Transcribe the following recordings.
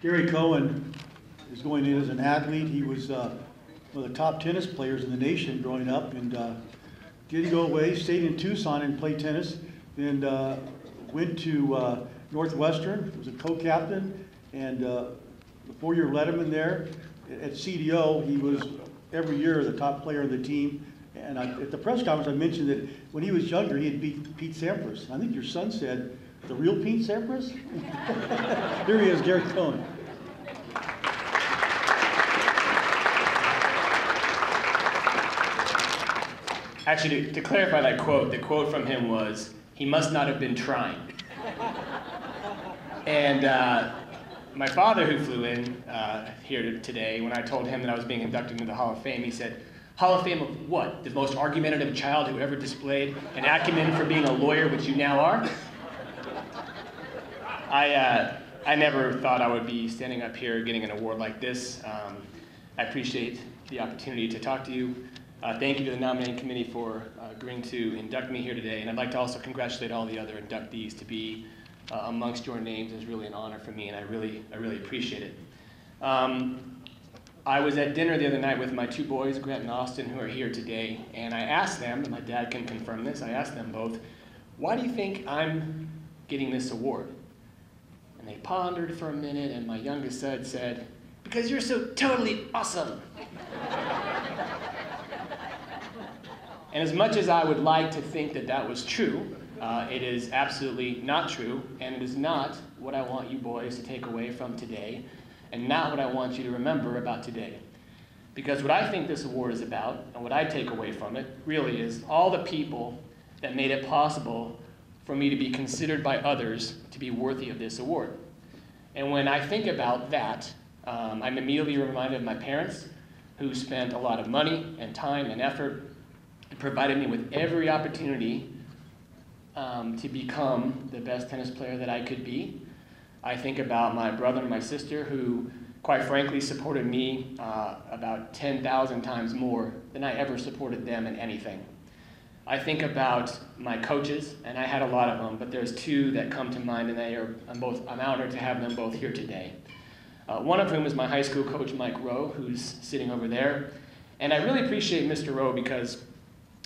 Gary Cohen is going in as an athlete. He was one of the top tennis players in the nation growing up, and didn't go away, stayed in Tucson and played tennis, and went to Northwestern, was a co-captain, and the 4-year Letterman there. At CDO, he was every year the top player on the team. And at the press conference, I mentioned that when he was younger, he had beat Pete Sampras. I think your son said, the real Pete Sampras? Here he is, Gary Cohen. Actually, to clarify that quote, the quote from him was, "He must not have been trying." And my father, who flew in here today, when I told him that I was being inducted into the Hall of Fame, he said, "Hall of Fame of what? The most argumentative child who ever displayed an acumen for being a lawyer, which you now are?" I never thought I would be standing up here getting an award like this. I appreciate the opportunity to talk to you. Thank you to the nominating committee for agreeing to induct me here today. And I'd like to also congratulate all the other inductees. To be amongst your names is really an honor for me, and I really appreciate it. I was at dinner the other night with my 2 boys, Grant and Austin, who are here today, and I asked them, and my dad can confirm this, I asked them both, why do you think I'm getting this award? And they pondered for a minute, and my youngest son said, because you're so totally awesome. And as much as I would like to think that that was true, it is absolutely not true, and it is not what I want you boys to take away from today, and not what I want you to remember about today. Because what I think this award is about, and what I take away from it, really is all the people that made it possible for me to be considered by others to be worthy of this award. And when I think about that, I'm immediately reminded of my parents, who spent a lot of money and time and effort and provided me with every opportunity to become the best tennis player that I could be. I think about my brother and my sister, who quite frankly supported me about 10,000 times more than I ever supported them in anything. I think about my coaches, and I had a lot of them, but there's 2 that come to mind, and I'm honored to have them both here today. One of whom is my high school coach, Mike Rowe, who's sitting over there. And I really appreciate Mr. Rowe because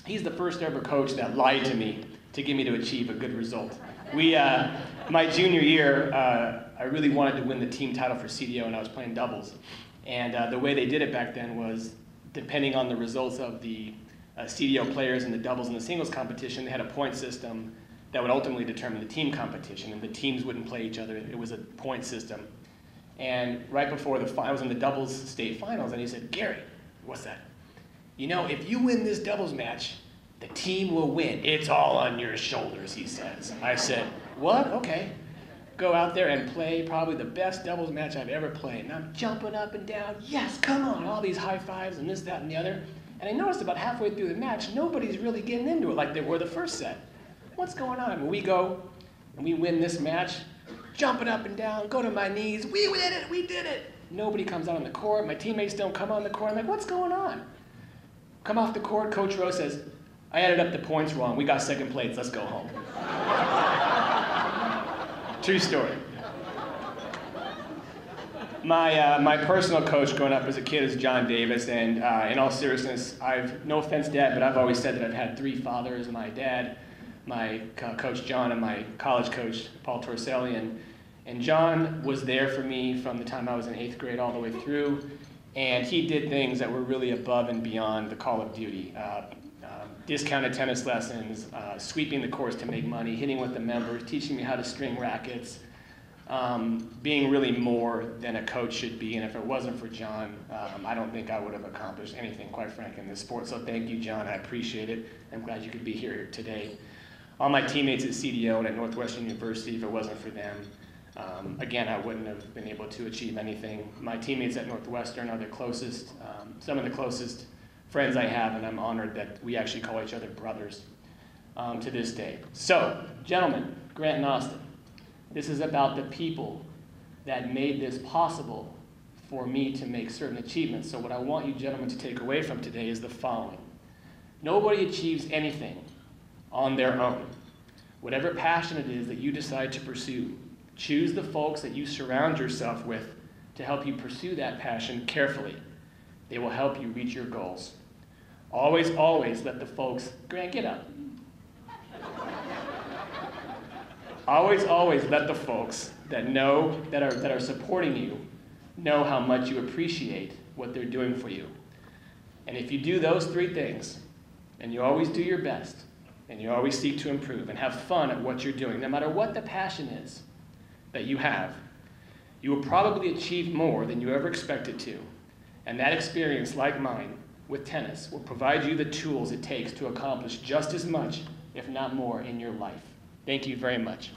he's the first ever coach that lied to me to get me to achieve a good result. My junior year, I really wanted to win the team title for CDO, and I was playing doubles. And the way they did it back then was, depending on the results of the CDO players in the doubles and the singles competition, they had a point system that would ultimately determine the team competition, and the teams wouldn't play each other. It was a point system. And right before I was in the doubles state finals, and he said, "Gary, what's that? You know, if you win this doubles match, the team will win. It's all on your shoulders," he says. I said, "What? Okay." Go out there and play probably the best doubles match I've ever played. And I'm jumping up and down, yes, come on, all these high fives and this, that, and the other. And I noticed about halfway through the match, nobody's really getting into it like they were the first set. What's going on? Well, we go and we win this match, jumping up and down, go to my knees, we did it, we did it. Nobody comes out on the court, my teammates don't come on the court. I'm like, what's going on? Come off the court, Coach Rowe says, "I added up the points wrong, we got second place, let's go home." True story. My personal coach growing up as a kid is John Davis, and in all seriousness, no offense, Dad, but I've always said that I've had 3 fathers: my dad, my coach John, and my college coach Paul Torselli. And John was there for me from the time I was in 8th grade all the way through, and he did things that were really above and beyond the call of duty. Discounted tennis lessons, sweeping the courts to make money, hitting with the members, teaching me how to string rackets, being really more than a coach should be. And if it wasn't for John, I don't think I would have accomplished anything, quite frankly, in this sport. So thank you, John. I appreciate it. I'm glad you could be here today. All my teammates at CDO and at Northwestern University, if it wasn't for them, again, I wouldn't have been able to achieve anything. My teammates at Northwestern are the closest, some of the closest friends I have, and I'm honored that we actually call each other brothers to this day. So, gentlemen, Grant and Austin, this is about the people that made this possible for me to make certain achievements. So what I want you gentlemen to take away from today is the following. Nobody achieves anything on their own. Whatever passion it is that you decide to pursue, choose the folks that you surround yourself with to help you pursue that passion carefully. They will help you reach your goals. Always, always let the folks, Grant, get up. Always, always let the folks that are supporting you know how much you appreciate what they're doing for you. And if you do those three things, and you always do your best, and you always seek to improve and have fun at what you're doing, no matter what the passion is that you have, you will probably achieve more than you ever expected to. And that experience, like mine, with tennis, will provide you the tools it takes to accomplish just as much, if not more, in your life. Thank you very much.